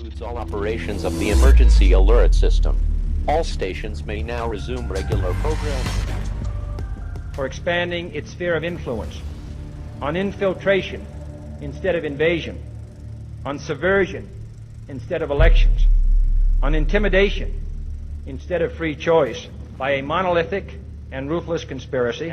concludes all operations of the emergency alert system. All stations may now resume regular programming. For expanding its sphere of influence on infiltration instead of invasion, on subversion instead of elections, on intimidation instead of free choice, by a monolithic and ruthless conspiracy.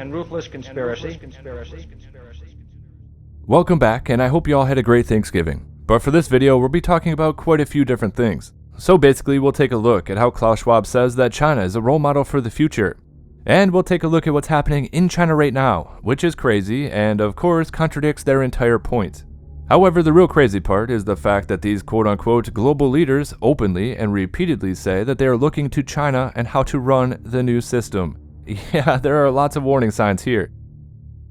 Welcome back, and I hope you all had a great Thanksgiving. But for this video, we'll be talking about quite a few different things. So basically, we'll take a look at how Klaus Schwab says that China is a role model for the future. And we'll take a look at what's happening in China right now, which is crazy and of course contradicts their entire point. However, the real crazy part is the fact that these quote-unquote global leaders openly and repeatedly say that they are looking to China and how to run the new system. Yeah, there are lots of warning signs here.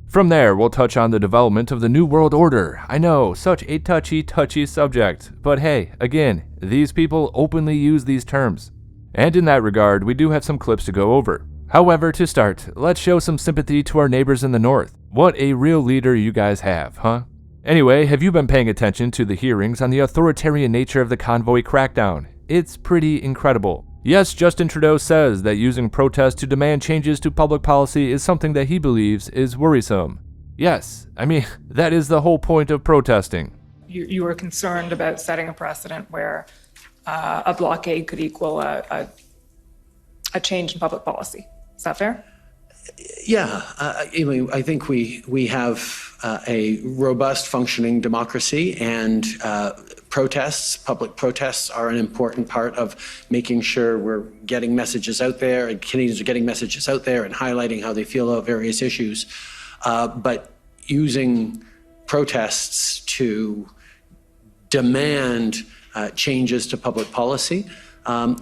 From there, we'll touch on the development of the New World Order. I know, such a touchy subject, but hey, again, these people openly use these terms. And in that regard, we do have some clips to go over. However, to start, let's show some sympathy to our neighbors in the north. What a real leader you guys have, huh? Anyway, have you been paying attention to the hearings on the authoritarian nature of the Convoy crackdown? It's pretty incredible. Yes, Justin Trudeau says that using protests to demand changes to public policy is something that he believes is worrisome. Yes, I mean, that is the whole point of protesting. You were concerned about setting a precedent where a blockade could equal a change in public policy. Is that fair? Yeah, I think we have a robust functioning democracy, and public protests are an important part of making sure we're getting messages out there, and Canadians are getting messages out there and highlighting how they feel about various issues. But using protests to demand changes to public policy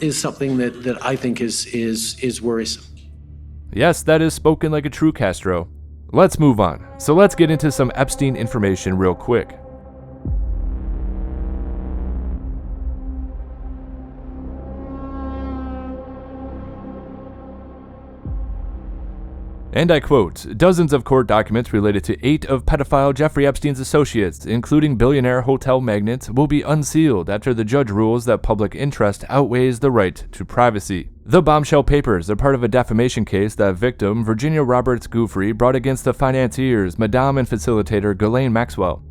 is something that I think is worrisome. Yes, that is spoken like a true Castro. Let's move on. So let's get into some Epstein information real quick. And I quote, "Dozens of court documents related to 8 of pedophile Jeffrey Epstein's associates, including billionaire hotel magnates, will be unsealed after the judge rules that public interest outweighs the right to privacy." The bombshell papers are part of a defamation case that victim Virginia Roberts Giuffre brought against the financiers, Madame and facilitator Ghislaine Maxwell.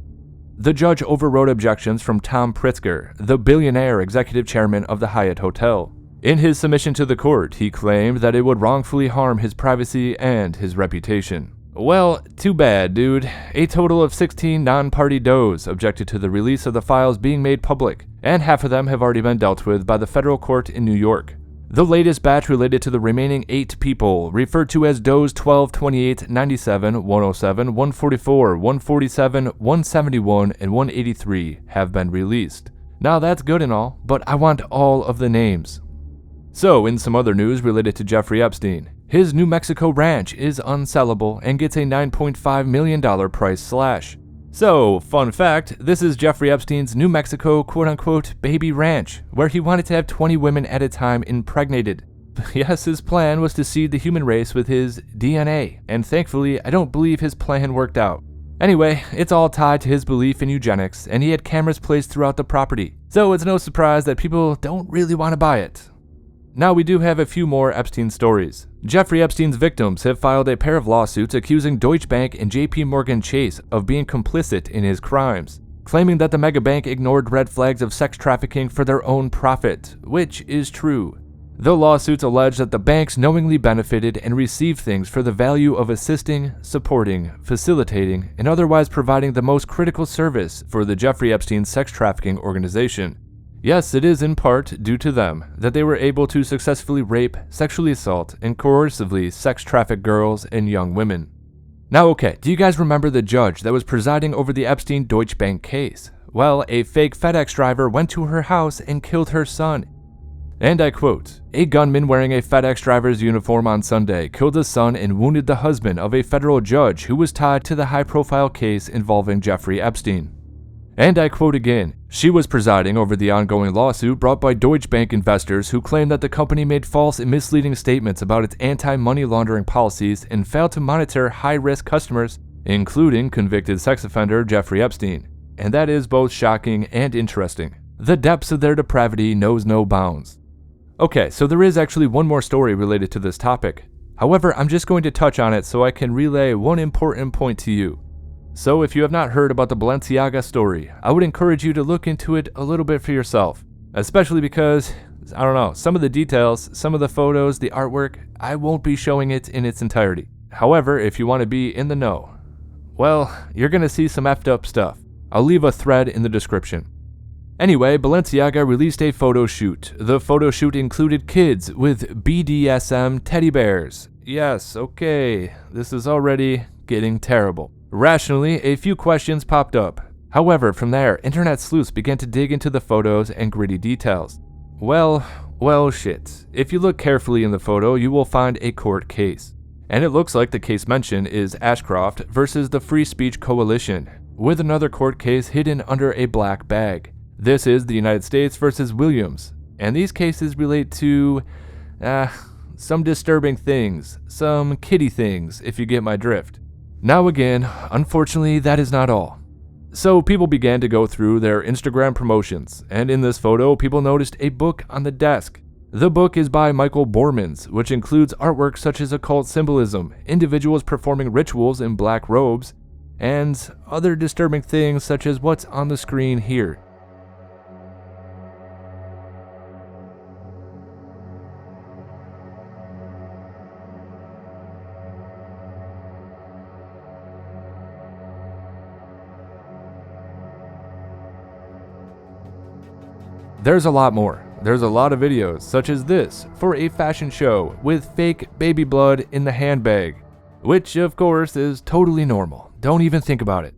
The judge overrode objections from Tom Pritzker, the billionaire executive chairman of the Hyatt Hotel. In his submission to the court, he claimed that it would wrongfully harm his privacy and his reputation. Well, too bad, dude. A total of 16 non-party does objected to the release of the files being made public, and half of them have already been dealt with by the federal court in New York. The latest batch related to the remaining 8 people, referred to as does 12, 28, 97, 107, 144, 147, 171, and 183, have been released. Now that's good and all, but I want all of the names. So, in some other news related to Jeffrey Epstein, his New Mexico ranch is unsellable and gets a $9.5 million price slash. So, fun fact, this is Jeffrey Epstein's New Mexico quote-unquote baby ranch, where he wanted to have 20 women at a time impregnated. Yes, his plan was to seed the human race with his DNA, and thankfully, I don't believe his plan worked out. Anyway, it's all tied to his belief in eugenics, and he had cameras placed throughout the property, so it's no surprise that people don't really want to buy it. Now we do have a few more Epstein stories. Jeffrey Epstein's victims have filed a pair of lawsuits accusing Deutsche Bank and JP Morgan Chase of being complicit in his crimes, claiming that the mega bank ignored red flags of sex trafficking for their own profit, which is true. The lawsuits allege that the banks knowingly benefited and received things for the value of assisting, supporting, facilitating, and otherwise providing the most critical service for the Jeffrey Epstein sex trafficking organization. Yes, it is in part due to them that they were able to successfully rape, sexually assault, and coercively sex traffic girls and young women. Now okay, do you guys remember the judge that was presiding over the Epstein Deutsche Bank case? Well, a fake FedEx driver went to her house and killed her son. And I quote, "A gunman wearing a FedEx driver's uniform on Sunday killed the son and wounded the husband of a federal judge who was tied to the high-profile case involving Jeffrey Epstein." And I quote again, "She was presiding over the ongoing lawsuit brought by Deutsche Bank investors who claimed that the company made false and misleading statements about its anti-money laundering policies and failed to monitor high-risk customers, including convicted sex offender Jeffrey Epstein." And that is both shocking and interesting. The depths of their depravity knows no bounds. Okay, so there is actually one more story related to this topic. However, I'm just going to touch on it so I can relay one important point to you. So if you have not heard about the Balenciaga story, I would encourage you to look into it a little bit for yourself. Especially because, I don't know, some of the details, some of the photos, the artwork, I won't be showing it in its entirety. However, if you want to be in the know, well, you're going to see some effed up stuff. I'll leave a thread in the description. Anyway, Balenciaga released a photo shoot. The photo shoot included kids with BDSM teddy bears. Yes, okay, this is already getting terrible. Rationally, a few questions popped up. However, from there, internet sleuths began to dig into the photos and gritty details. Well, shit. If you look carefully in the photo, you will find a court case. And it looks like the case mentioned is Ashcroft versus the Free Speech Coalition, with another court case hidden under a black bag. This is the United States versus Williams, and these cases relate to, some disturbing things, some kiddie things, if you get my drift. Now again, unfortunately, that is not all. So people began to go through their Instagram promotions, and in this photo, people noticed a book on the desk. The book is by Michael Bormans, which includes artwork such as occult symbolism, individuals performing rituals in black robes, and other disturbing things such as what's on the screen here. There's a lot more. There's a lot of videos, such as this, for a fashion show with fake baby blood in the handbag, which of course is totally normal. Don't even think about it.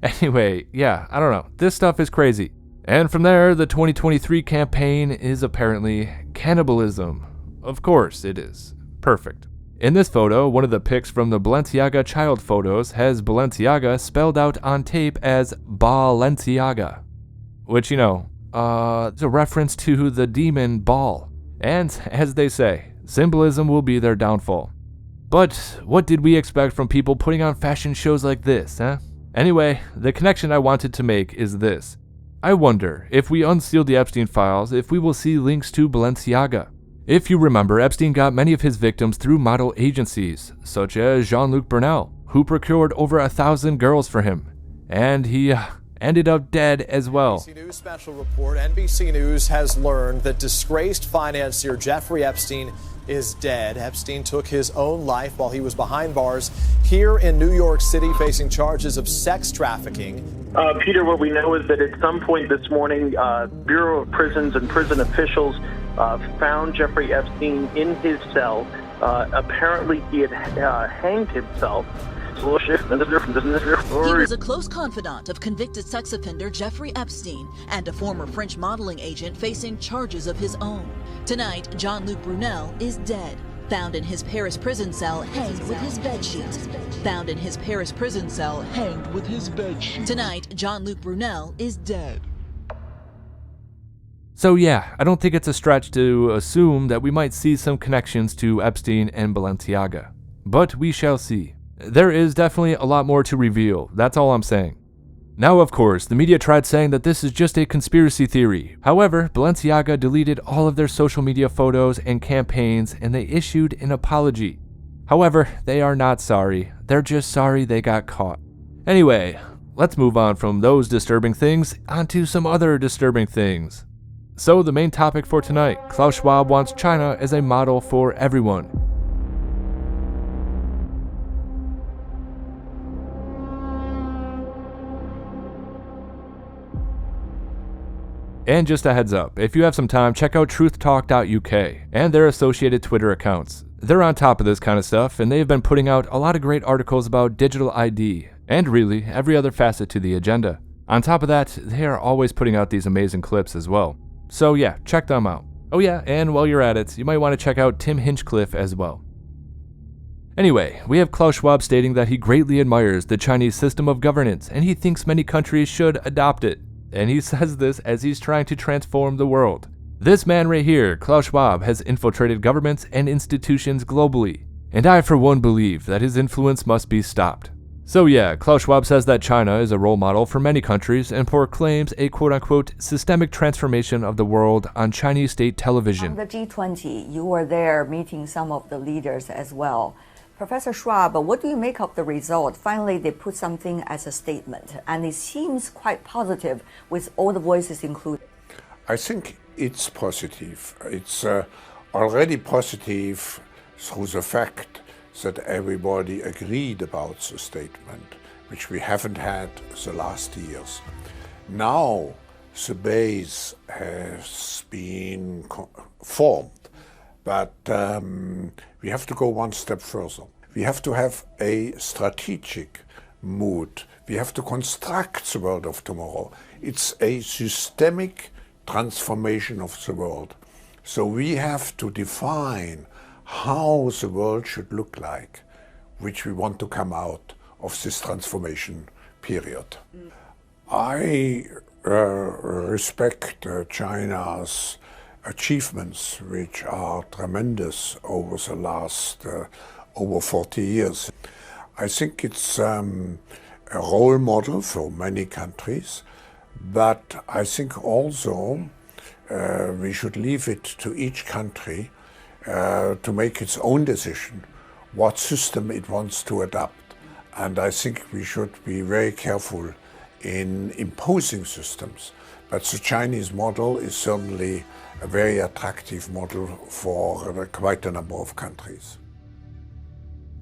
Anyway, yeah, I don't know. This stuff is crazy. And from there, the 2023 campaign is apparently cannibalism. Of course it is. Perfect. In this photo, one of the pics from the Balenciaga child photos has Balenciaga spelled out on tape as Balenciaga, which, it's a reference to the demon Baal. And, as they say, symbolism will be their downfall. But what did we expect from people putting on fashion shows like this, huh? Anyway, the connection I wanted to make is this. I wonder, if we unseal the Epstein files, if we will see links to Balenciaga. If you remember, Epstein got many of his victims through model agencies, such as Jean-Luc Brunel, who procured over 1,000 girls for him. And he ended up dead as well. NBC News special report. NBC News has learned that disgraced financier Jeffrey Epstein is dead. Epstein took his own life while he was behind bars here in New York City, facing charges of sex trafficking. Peter, what we know is that at some point this morning, Bureau of Prisons and prison officials found Jeffrey Epstein in his cell. Apparently, he had hanged himself. He was a close confidant of convicted sex offender Jeffrey Epstein and a former French modeling agent facing charges of his own. Tonight, Jean-Luc Brunel is dead, found in his Paris prison cell hanged with his bedsheet. Found in his Paris prison cell hanged with his bedsheet. Tonight, Jean-Luc Brunel is dead. So yeah, I don't think it's a stretch to assume that we might see some connections to Epstein and Balenciaga. But we shall see. There is definitely a lot more to reveal, that's all I'm saying. Now, of course, the media tried saying that this is just a conspiracy theory. However, Balenciaga deleted all of their social media photos and campaigns, and they issued an apology. However, they are not sorry. They're just sorry they got caught. Anyway, let's move on from those disturbing things onto some other disturbing things. So the main topic for tonight, Klaus Schwab wants China as a model for everyone. And just a heads up, if you have some time, check out truthtalk.uk and their associated Twitter accounts. They're on top of this kind of stuff, and they've been putting out a lot of great articles about digital ID, and really every other facet to the agenda. On top of that, they are always putting out these amazing clips as well. So yeah, check them out. Oh yeah, and while you're at it, you might want to check out Tim Hinchcliffe as well. Anyway, we have Klaus Schwab stating that he greatly admires the Chinese system of governance, and he thinks many countries should adopt it. And he says this as he's trying to transform the world. This man right here, Klaus Schwab, has infiltrated governments and institutions globally, and I for one believe that his influence must be stopped. So yeah, Klaus Schwab says that China is a role model for many countries and proclaims a quote-unquote systemic transformation of the world on Chinese state television. On the G20, you were there meeting some of the leaders as well. Professor Schwab, what do you make of the result? Finally, they put something as a statement, and it seems quite positive with all the voices included. I think it's positive. It's already positive through the fact that everybody agreed about the statement, which we haven't had the last years. Now the base has been formed, but we have to go one step further. We have to have a strategic mood. We have to construct the world of tomorrow. It's a systemic transformation of the world. So we have to define how the world should look like, which we want to come out of this transformation period. I respect China's achievements, which are tremendous over the last over 40 years. I think it's a role model for many countries, but I think also we should leave it to each country to make its own decision what system it wants to adopt. And I think we should be very careful in imposing systems. But the Chinese model is certainly a very attractive model for quite a number of countries.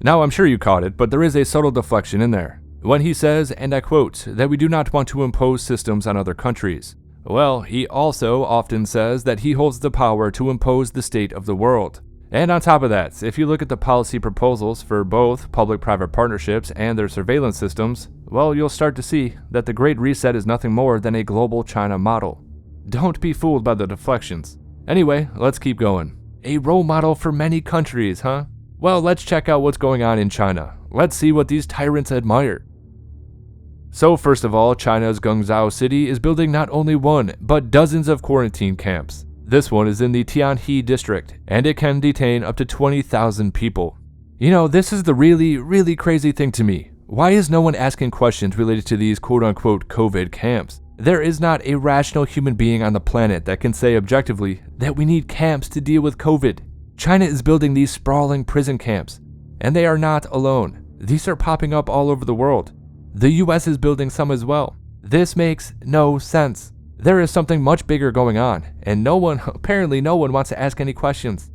Now I'm sure you caught it, but there is a subtle deflection in there. When he says, and I quote, that we do not want to impose systems on other countries. Well, he also often says that he holds the power to impose the state of the world. And on top of that, if you look at the policy proposals for both public-private partnerships and their surveillance systems, well, you'll start to see that the Great Reset is nothing more than a global China model. Don't be fooled by the deflections. Anyway, let's keep going. A role model for many countries, huh? Well, let's check out what's going on in China. Let's see what these tyrants admire. So first of all, China's Guangzhou city is building not only one, but dozens of quarantine camps. This one is in the Tianhe district, and it can detain up to 20,000 people. You know, this is the really crazy thing to me. Why is no one asking questions related to these quote-unquote COVID camps? There is not a rational human being on the planet that can say objectively that we need camps to deal with COVID. China is building these sprawling prison camps, and they are not alone. These are popping up all over the world. The US is building some as well. This makes no sense. There is something much bigger going on, and apparently no one wants to ask any questions.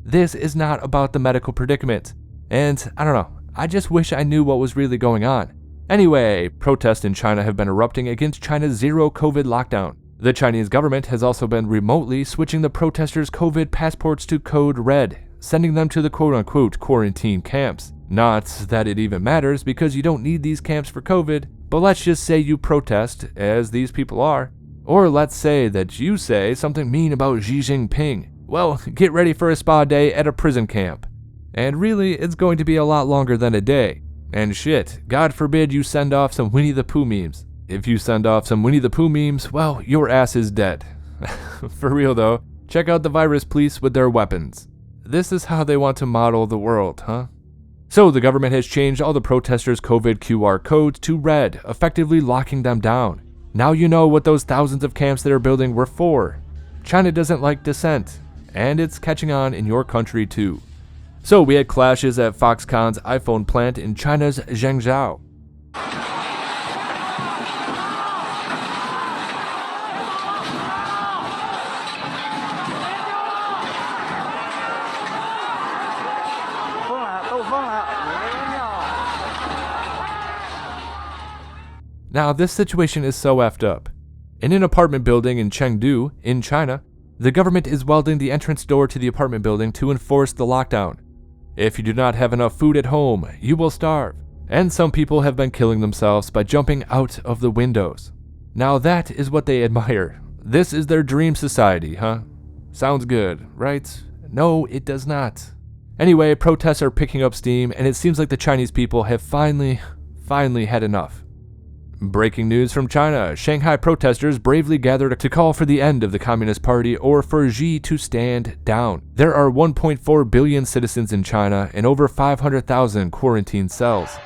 This is not about the medical predicament. And I don't know, I just wish I knew what was really going on. Anyway, protests in China have been erupting against China's zero COVID lockdown. The Chinese government has also been remotely switching the protesters' COVID passports to code red, sending them to the quote-unquote quarantine camps. Not that it even matters, because you don't need these camps for COVID, but let's just say you protest, as these people are, or let's say that you say something mean about Xi Jinping. Well, get ready for a spa day at a prison camp. And really, it's going to be a lot longer than a day. And shit, God forbid you send off some Winnie the Pooh memes. If you send off some Winnie the Pooh memes, well, your ass is dead. For real though, check out the virus police with their weapons. This is how they want to model the world, huh? So the government has changed all the protesters' COVID QR codes to red, effectively locking them down. Now you know what those thousands of camps they're building were for. China doesn't like dissent, and it's catching on in your country too. So we had clashes at Foxconn's iPhone plant in China's Zhengzhou. Now, this situation is so effed up. In an apartment building in Chengdu, in China, the government is welding the entrance door to the apartment building to enforce the lockdown. If you do not have enough food at home, you will starve. And some people have been killing themselves by jumping out of the windows. Now that is what they admire. This is their dream society, huh? Sounds good, right? No, it does not. Anyway, protests are picking up steam, and it seems like the Chinese people have finally had enough. Breaking news from China. Shanghai protesters bravely gathered to call for the end of the Communist Party or for Xi to stand down. There are 1.4 billion citizens in China and over 500,000 quarantine cells.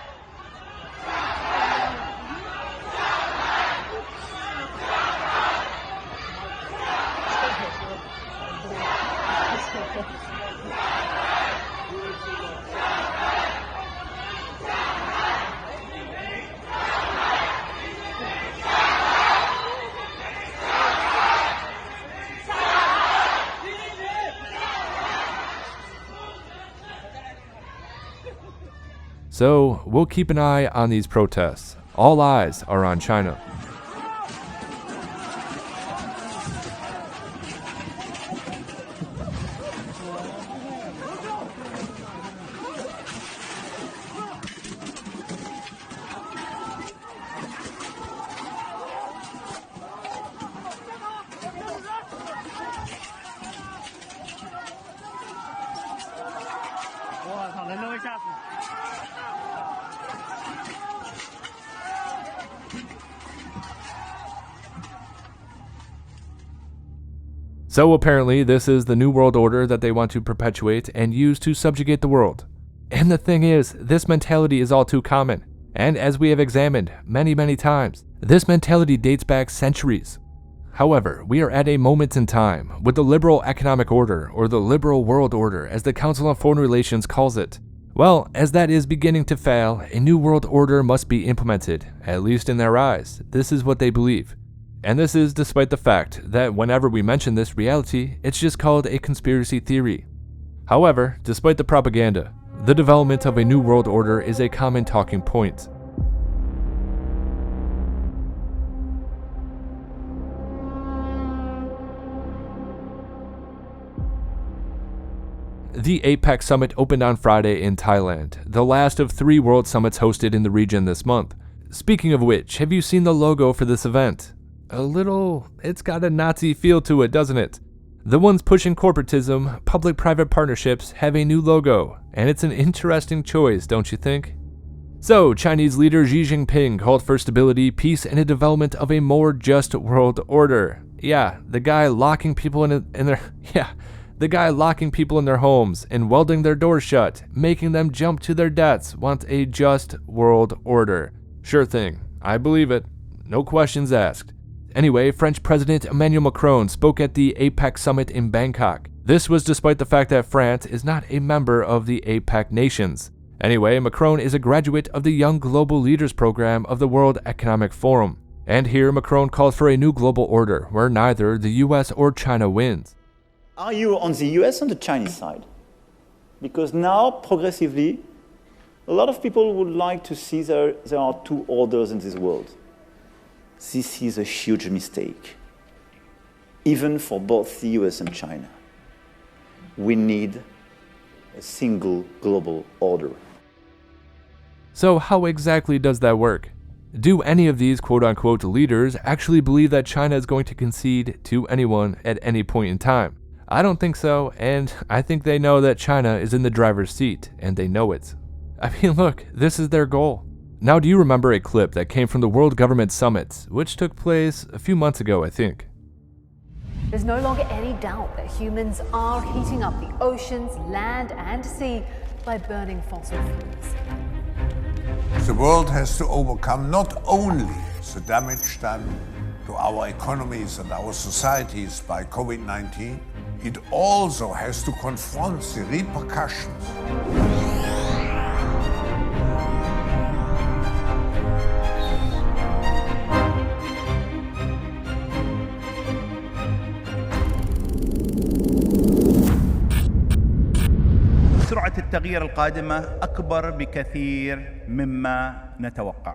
So we'll keep an eye on these protests. All eyes are on China. So apparently this is the new world order that they want to perpetuate and use to subjugate the world. And the thing is, this mentality is all too common. And as we have examined many times, this mentality dates back centuries. However, we are at a moment in time with the liberal economic order, or the liberal world order as the Council on Foreign Relations calls it. Well, as that is beginning to fail, a new world order must be implemented, at least in their eyes. This is what they believe. And this is despite the fact that whenever we mention this reality, it's just called a conspiracy theory. However, despite the propaganda, the development of a new world order is a common talking point. The APEC summit opened on Friday in Thailand, the last of 3 world summits hosted in the region this month. Speaking of which, have you seen the logo for this event? It's got a Nazi feel to it, doesn't it? The ones pushing corporatism, public-private partnerships, have a new logo, and it's an interesting choice, don't you think? So, Chinese leader Xi Jinping called for stability, peace, and a development of a more just world order. Yeah, the guy locking people in their homes and welding their doors shut, making them jump to their deaths, wants a just world order. Sure thing, I believe it. No questions asked. Anyway, French President Emmanuel Macron spoke at the APEC summit in Bangkok. This was despite the fact that France is not a member of the APEC nations. Anyway, Macron is a graduate of the Young Global Leaders program of the World Economic Forum. And here Macron called for a new global order where neither the US or China wins. Are you on the US and the Chinese side? Because now, progressively, a lot of people would like to see there are 2 orders in this world. This is a huge mistake, even for both the US and China. We need a single global order. So how exactly does that work? Do any of these quote-unquote leaders actually believe that China is going to concede to anyone at any point in time? I don't think so, and I think they know that China is in the driver's seat, and they know it. I mean, look, this is their goal. Now, do you remember a clip that came from the World Government Summit, which took place a few months ago, I think? There's no longer any doubt that humans are heating up the oceans, land, and sea by burning fossil fuels. The world has to overcome not only the damage done to our economies and our societies by COVID-19, it also has to confront the repercussions. سرعة التغيير القادمة أكبر بكثير مما نتوقع.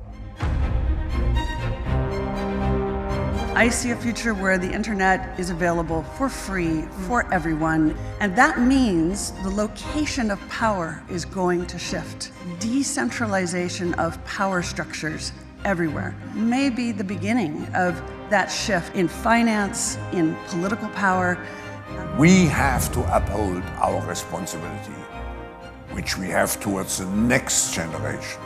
I see a future where the internet is available for free for everyone, and that means the location of power is going to shift. Decentralization of power structures everywhere may be the beginning of that shift in finance, in political power. We have to uphold our responsibility, which we have towards the next generation.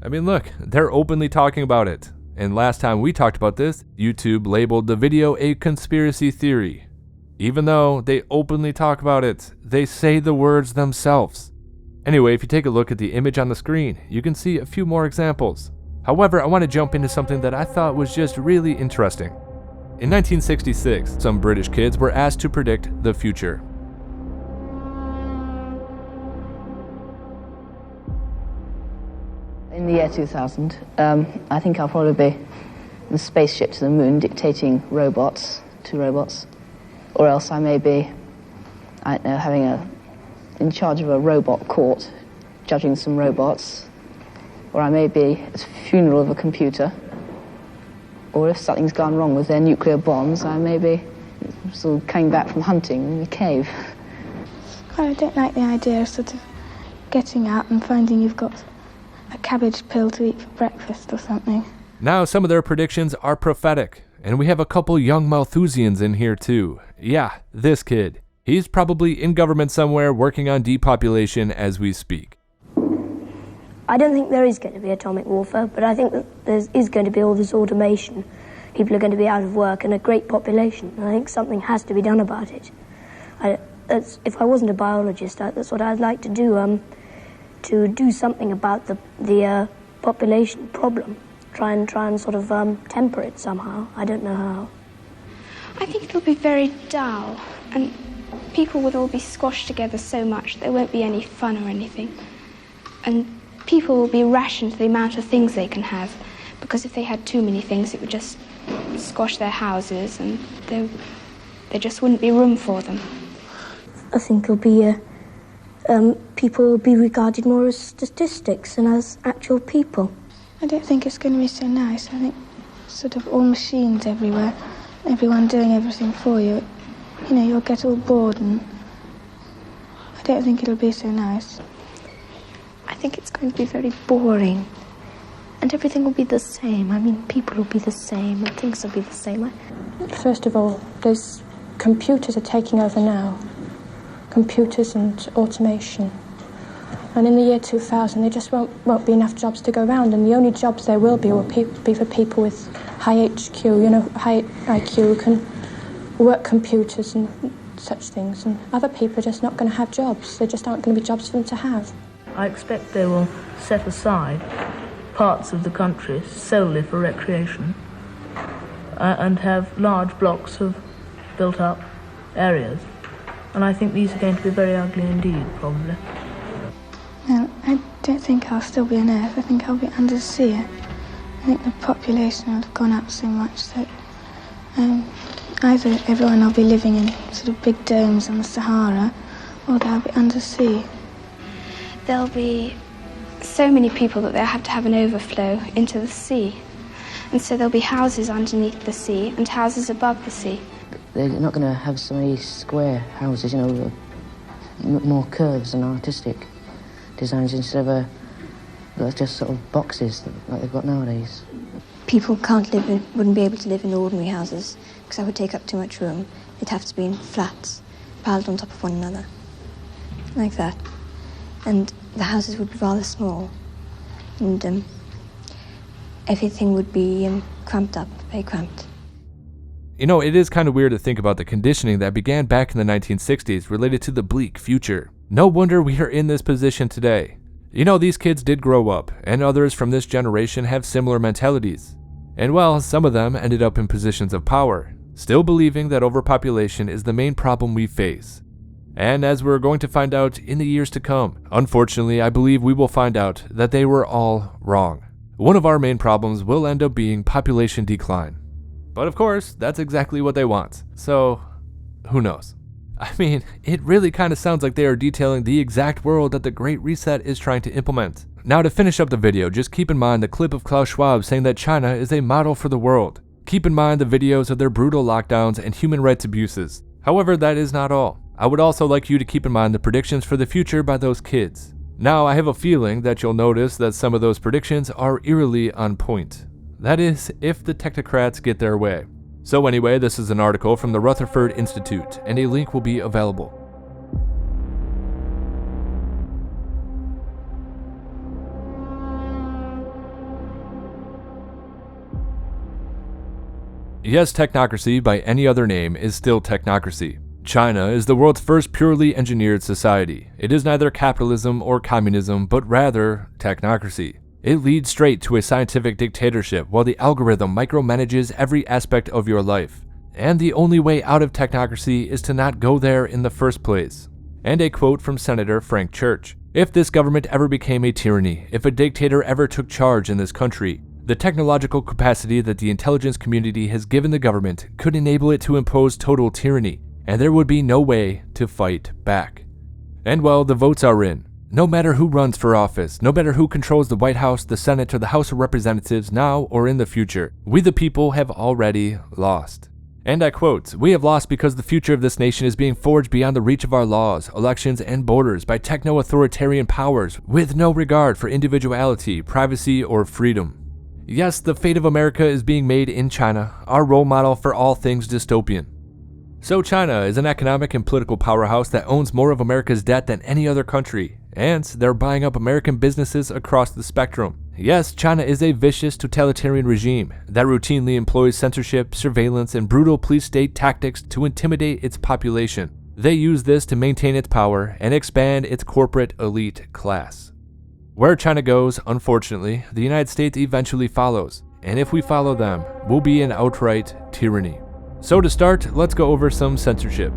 I mean, look, they're openly talking about it. And last time we talked about this, YouTube labeled the video a conspiracy theory. Even though they openly talk about it, they say the words themselves. Anyway, if you take a look at the image on the screen, you can see a few more examples. However, I want to jump into something that I thought was just really interesting. In 1966, some British kids were asked to predict the future. In the year 2000, I think I'll probably be the spaceship to the moon dictating robots to robots. Or else I may be, I don't know, in charge of a robot court, judging some robots. Or I may be at the funeral of a computer. Or if something's gone wrong with their nuclear bombs, I may be sort of coming back from hunting in a cave. I don't like the idea of sort of getting out and finding you've got a cabbage pill to eat for breakfast or something. Now some of their predictions are prophetic, and we have a couple young Malthusians in here too. Yeah, this kid. He's probably in government somewhere working on depopulation as we speak. I don't think there is going to be atomic warfare, but I think that there is going to be all this automation. People are going to be out of work and a great population. And I think something has to be done about it. If I wasn't a biologist, that's what I'd like to do something about the population problem. Try and sort of temper it somehow. I don't know how. I think it'll be very dull, and people will all be squashed together so much there won't be any fun or anything. And people will be rationed to the amount of things they can have, because if they had too many things, it would just squash their houses, and there just wouldn't be room for them. I think it'll be people will be regarded more as statistics than as actual people. I don't think it's going to be so nice. I think sort of all machines everywhere, everyone doing everything for you. You know, you'll get all bored, and I don't think it'll be so nice. I think it's going to be very boring, and everything will be the same. I mean, people will be the same, and things will be the same. First of all, those computers are taking over now. Computers and automation. And in the year 2000, there just won't be enough jobs to go around, and the only jobs there will be for people with high HQ, high IQ, who can work computers and such things. And other people are just not going to have jobs. There just aren't going to be jobs for them to have. I expect they will set aside parts of the country solely for recreation and have large blocks of built-up areas. And I think these are going to be very ugly indeed, probably. No, I don't think I'll still be on Earth. I think I'll be undersea. I think the population will have gone up so much that either everyone will be living in sort of big domes on the Sahara, or they'll be undersea. There'll be so many people that they'll have to have an overflow into the sea. And so there'll be houses underneath the sea and houses above the sea. They're not going to have so many square houses, more curves and artistic designs instead of just sort of boxes like they've got nowadays. People wouldn't be able to live in ordinary houses because that would take up too much room. They'd have to be in flats, piled on top of one another, like that. And the houses would be rather small, and everything would be cramped up, very cramped. It is kind of weird to think about the conditioning that began back in the 1960s related to the bleak future. No wonder we are in this position today. These kids did grow up, and others from this generation have similar mentalities. And well, some of them ended up in positions of power, still believing that overpopulation is the main problem we face. And as we're going to find out in the years to come, unfortunately, I believe we will find out that they were all wrong. One of our main problems will end up being population decline. But of course, that's exactly what they want. So, who knows? I mean, it really kind of sounds like they are detailing the exact world that the Great Reset is trying to implement. Now, to finish up the video, just keep in mind the clip of Klaus Schwab saying that China is a model for the world. Keep in mind the videos of their brutal lockdowns and human rights abuses. However, that is not all. I would also like you to keep in mind the predictions for the future by those kids. Now, I have a feeling that you'll notice that some of those predictions are eerily on point. That is, if the technocrats get their way. So anyway, this is an article from the Rutherford Institute, and a link will be available. Yes, technocracy by any other name is still technocracy. China is the world's first purely engineered society. It is neither capitalism or communism, but rather technocracy. It leads straight to a scientific dictatorship while the algorithm micromanages every aspect of your life. And the only way out of technocracy is to not go there in the first place. And a quote from Senator Frank Church: "If this government ever became a tyranny, if a dictator ever took charge in this country, The technological capacity that the intelligence community has given the government could enable it to impose total tyranny, and there would be no way to fight back. And well, the votes are in. No matter who runs for office, no matter who controls the White House, the Senate, or the House of Representatives now or in the future, we the people have already lost. And I quote, "We have lost because the future of this nation is being forged beyond the reach of our laws, elections, and borders by techno-authoritarian powers with no regard for individuality, privacy, or freedom." Yes, the fate of America is being made in China, our role model for all things dystopian. So China is an economic and political powerhouse that owns more of America's debt than any other country, and they're buying up American businesses across the spectrum. Yes, China is a vicious totalitarian regime that routinely employs censorship, surveillance, and brutal police state tactics to intimidate its population. They use this to maintain its power and expand its corporate elite class. Where China goes, unfortunately, the United States eventually follows, and if we follow them, we'll be in outright tyranny. So to start, let's go over some censorship.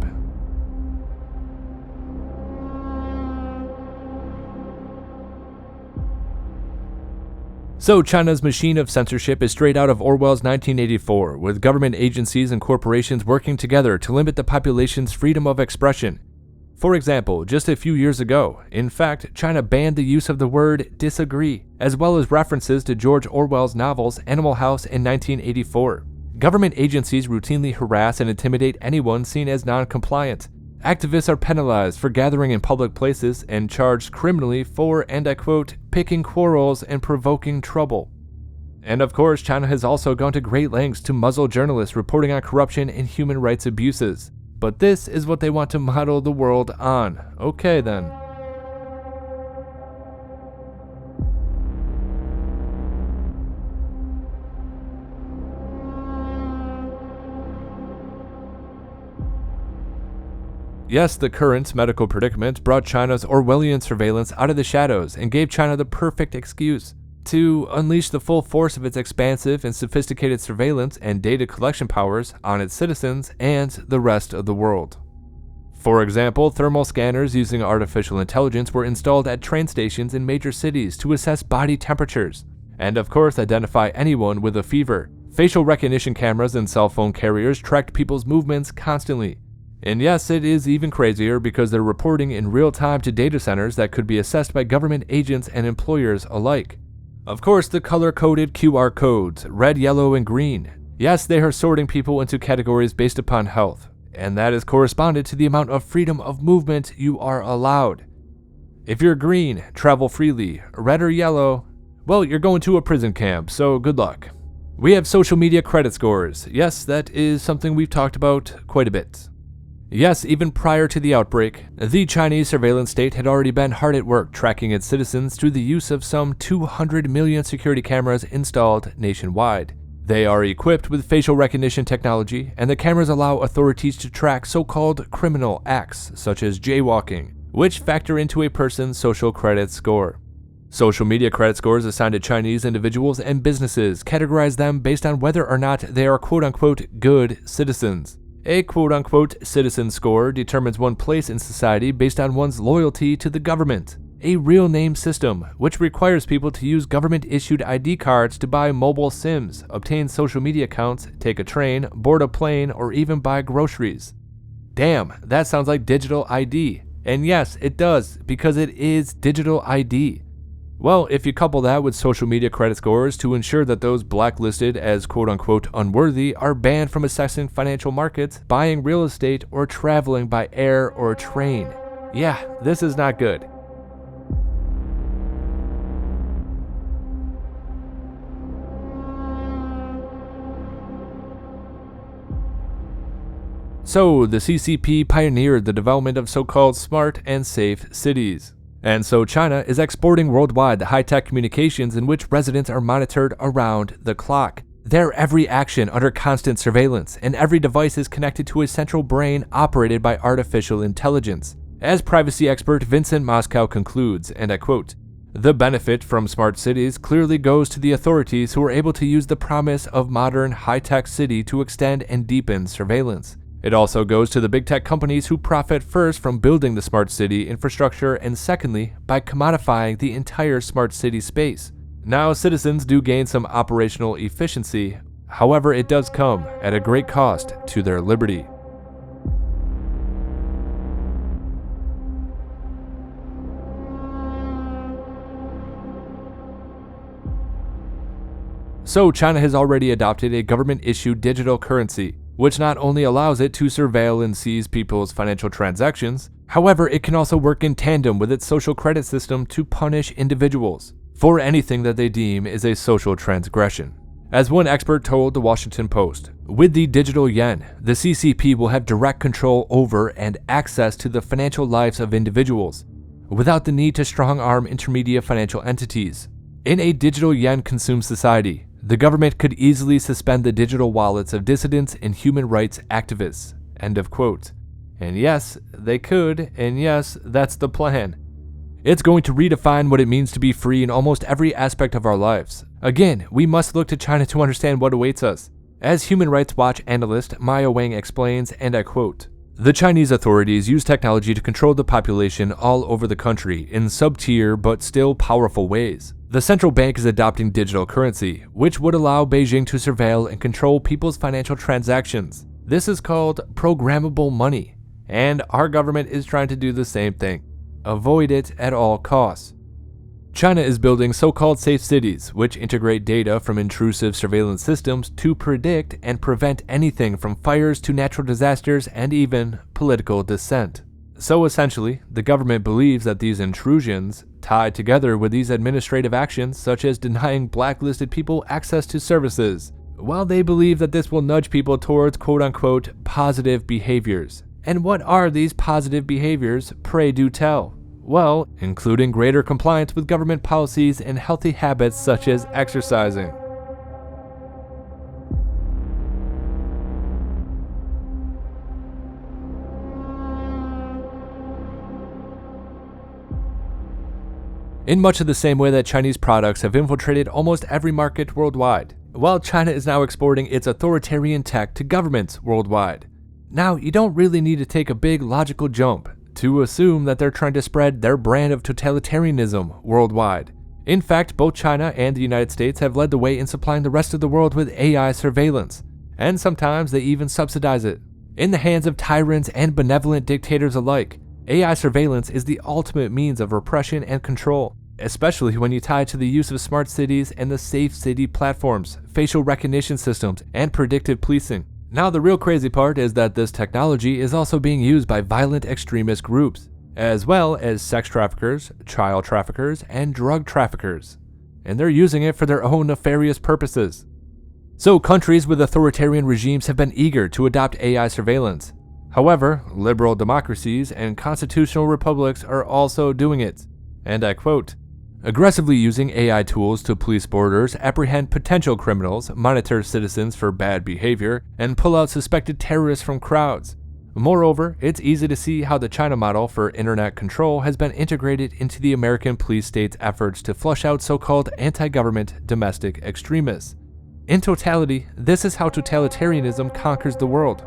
So China's machine of censorship is straight out of Orwell's 1984, with government agencies and corporations working together to limit the population's freedom of expression. For example, just a few years ago, in fact, China banned the use of the word disagree, as well as references to George Orwell's novels Animal House in 1984. Government agencies routinely harass and intimidate anyone seen as non-compliant. Activists are penalized for gathering in public places and charged criminally for, and I quote, picking quarrels and provoking trouble. And of course, China has also gone to great lengths to muzzle journalists reporting on corruption and human rights abuses. But this is what they want to model the world on. Okay then. Yes, the current medical predicament brought China's Orwellian surveillance out of the shadows and gave China the perfect excuse to unleash the full force of its expansive and sophisticated surveillance and data collection powers on its citizens and the rest of the world. For example, thermal scanners using artificial intelligence were installed at train stations in major cities to assess body temperatures, and of course identify anyone with a fever. Facial recognition cameras and cell phone carriers tracked people's movements constantly. And yes, it is even crazier because they're reporting in real time to data centers that could be assessed by government agents and employers alike. Of course, the color-coded QR codes, red, yellow, and green. Yes, they are sorting people into categories based upon health, and that is corresponded to the amount of freedom of movement you are allowed. If you're green, travel freely. Red or yellow, well, you're going to a prison camp, so good luck. We have social media credit scores. Yes, that is something we've talked about quite a bit. Yes, even prior to the outbreak, the Chinese surveillance state had already been hard at work tracking its citizens through the use of some 200 million security cameras installed nationwide. They are equipped with facial recognition technology, and the cameras allow authorities to track so-called criminal acts, such as jaywalking, which factor into a person's social credit score. Social media credit scores assigned to Chinese individuals and businesses categorize them based on whether or not they are quote-unquote good citizens. A quote-unquote citizen score determines one's place in society based on one's loyalty to the government. A real name system, which requires people to use government-issued ID cards to buy mobile SIMs, obtain social media accounts, take a train, board a plane, or even buy groceries. Damn, that sounds like digital ID. And yes, it does, because it is digital ID. Well, if you couple that with social media credit scores to ensure that those blacklisted as quote-unquote unworthy are banned from accessing financial markets, buying real estate, or traveling by air or train. Yeah, this is not good. So, the CCP pioneered the development of so-called smart and safe cities. And so China is exporting worldwide the high-tech communications in which residents are monitored around the clock. Their every action under constant surveillance, and every device is connected to a central brain operated by artificial intelligence. As privacy expert Vincent Moscow concludes, and I quote, "The benefit from smart cities clearly goes to the authorities who are able to use the promise of modern high-tech city to extend and deepen surveillance. It also goes to the big tech companies who profit first from building the smart city infrastructure and secondly, by commodifying the entire smart city space. Now, citizens do gain some operational efficiency, however, it does come at a great cost to their liberty. So, China has already adopted a government-issued digital currency, which not only allows it to surveil and seize people's financial transactions, however, it can also work in tandem with its social credit system to punish individuals for anything that they deem is a social transgression. As one expert told the Washington Post, with the digital yuan, the CCP will have direct control over and access to the financial lives of individuals, without the need to strong-arm intermediate financial entities. In a digital yuan-consumed society, the government could easily suspend the digital wallets of dissidents and human rights activists. End of quote. And yes, they could, and yes, that's the plan. It's going to redefine what it means to be free in almost every aspect of our lives. Again, we must look to China to understand what awaits us. As Human Rights Watch analyst Maya Wang explains, and I quote, "The Chinese authorities use technology to control the population all over the country in sub-tier but still powerful ways. The central bank is adopting digital currency, which would allow Beijing to surveil and control people's financial transactions. This is called programmable money, and our government is trying to do the same thing. Avoid it at all costs." China is building so-called safe cities, which integrate data from intrusive surveillance systems to predict and prevent anything from fires to natural disasters and even political dissent. So essentially, the government believes that these intrusions, tied together with these administrative actions such as denying blacklisted people access to services, while they believe that this will nudge people towards quote-unquote positive behaviors. And what are these positive behaviors, pray do tell? Well, including greater compliance with government policies and healthy habits such as exercising. In much of the same way that Chinese products have infiltrated almost every market worldwide, while China is now exporting its authoritarian tech to governments worldwide. Now, you don't really need to take a big logical jump to assume that they're trying to spread their brand of totalitarianism worldwide. In fact, both China and the United States have led the way in supplying the rest of the world with AI surveillance, and sometimes they even subsidize it. In the hands of tyrants and benevolent dictators alike, AI surveillance is the ultimate means of repression and control, especially when you tie it to the use of smart cities and the safe city platforms, facial recognition systems, and predictive policing. Now, the real crazy part is that this technology is also being used by violent extremist groups, as well as sex traffickers, child traffickers, and drug traffickers. And they're using it for their own nefarious purposes. So countries with authoritarian regimes have been eager to adopt AI surveillance. However, liberal democracies and constitutional republics are also doing it. And I quote, "Aggressively using AI tools to police borders, apprehend potential criminals, monitor citizens for bad behavior, and pull out suspected terrorists from crowds. Moreover, it's easy to see how the China model for internet control has been integrated into the American police state's efforts to flush out so-called anti-government domestic extremists. In totality, this is how totalitarianism conquers the world."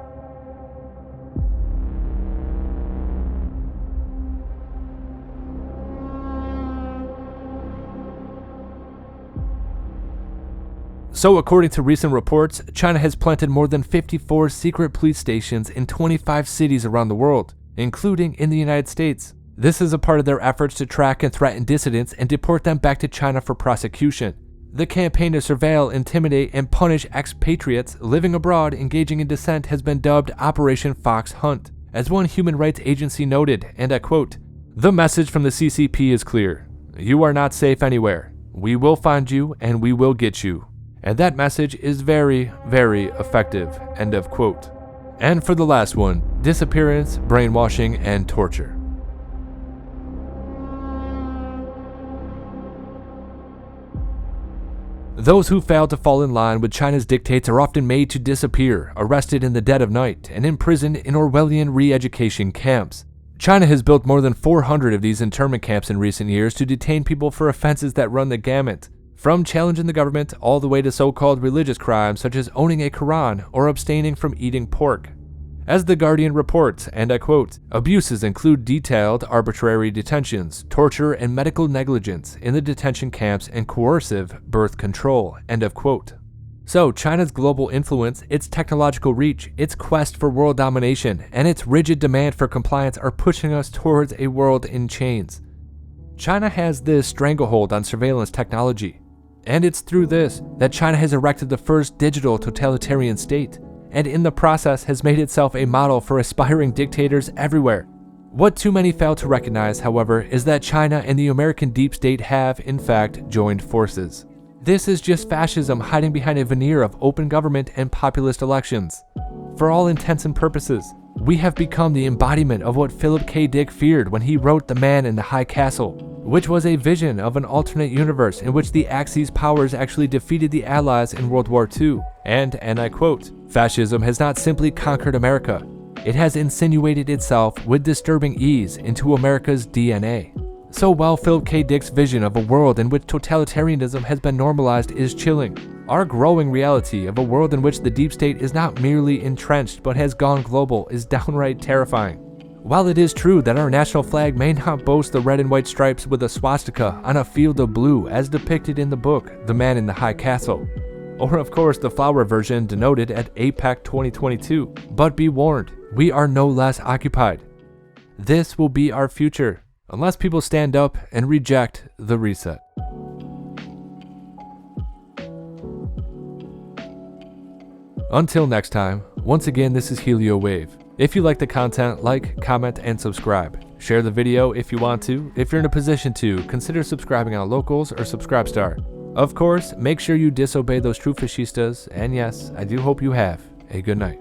So according to recent reports, China has planted more than 54 secret police stations in 25 cities around the world, including in the United States. This is a part of their efforts to track and threaten dissidents and deport them back to China for prosecution. The campaign to surveil, intimidate, and punish expatriates living abroad engaging in dissent has been dubbed Operation Fox Hunt. As one human rights agency noted, and I quote, "The message from the CCP is clear. You are not safe anywhere. We will find you and we will get you. And that message is very, very effective," end of quote. And for the last one, disappearance, brainwashing, and torture. Those who fail to fall in line with China's dictates are often made to disappear, arrested in the dead of night, and imprisoned in Orwellian re-education camps. China has built more than 400 of these internment camps in recent years to detain people for offenses that run the gamut, from challenging the government all the way to so-called religious crimes such as owning a Quran or abstaining from eating pork. As The Guardian reports, and I quote, "Abuses include detailed arbitrary detentions, torture and medical negligence in the detention camps and coercive birth control," end of quote. So China's global influence, its technological reach, its quest for world domination, and its rigid demand for compliance are pushing us towards a world in chains. China has this stranglehold on surveillance technology, and it's through this that China has erected the first digital totalitarian state, and in the process has made itself a model for aspiring dictators everywhere. What too many fail to recognize, however, is that China and the American deep state have, in fact, joined forces. This is just fascism hiding behind a veneer of open government and populist elections. For all intents and purposes, we have become the embodiment of what Philip K. Dick feared when he wrote The Man in the High Castle, which was a vision of an alternate universe in which the Axis powers actually defeated the Allies in World War II. And I quote, "Fascism has not simply conquered America. It has insinuated itself with disturbing ease into America's DNA." So while Philip K. Dick's vision of a world in which totalitarianism has been normalized is chilling, our growing reality of a world in which the deep state is not merely entrenched but has gone global is downright terrifying. While it is true that our national flag may not boast the red and white stripes with a swastika on a field of blue as depicted in the book The Man in the High Castle, or of course the flower version denoted at APEC 2022, but be warned, we are no less occupied. This will be our future, unless people stand up and reject the reset. Until next time, once again, this is HelioWave. If you like the content, like, comment, and subscribe. Share the video if you want to. If you're in a position to, consider subscribing on Locals or Subscribestar. Of course, make sure you disobey those true fascistas, and yes, I do hope you have a good night.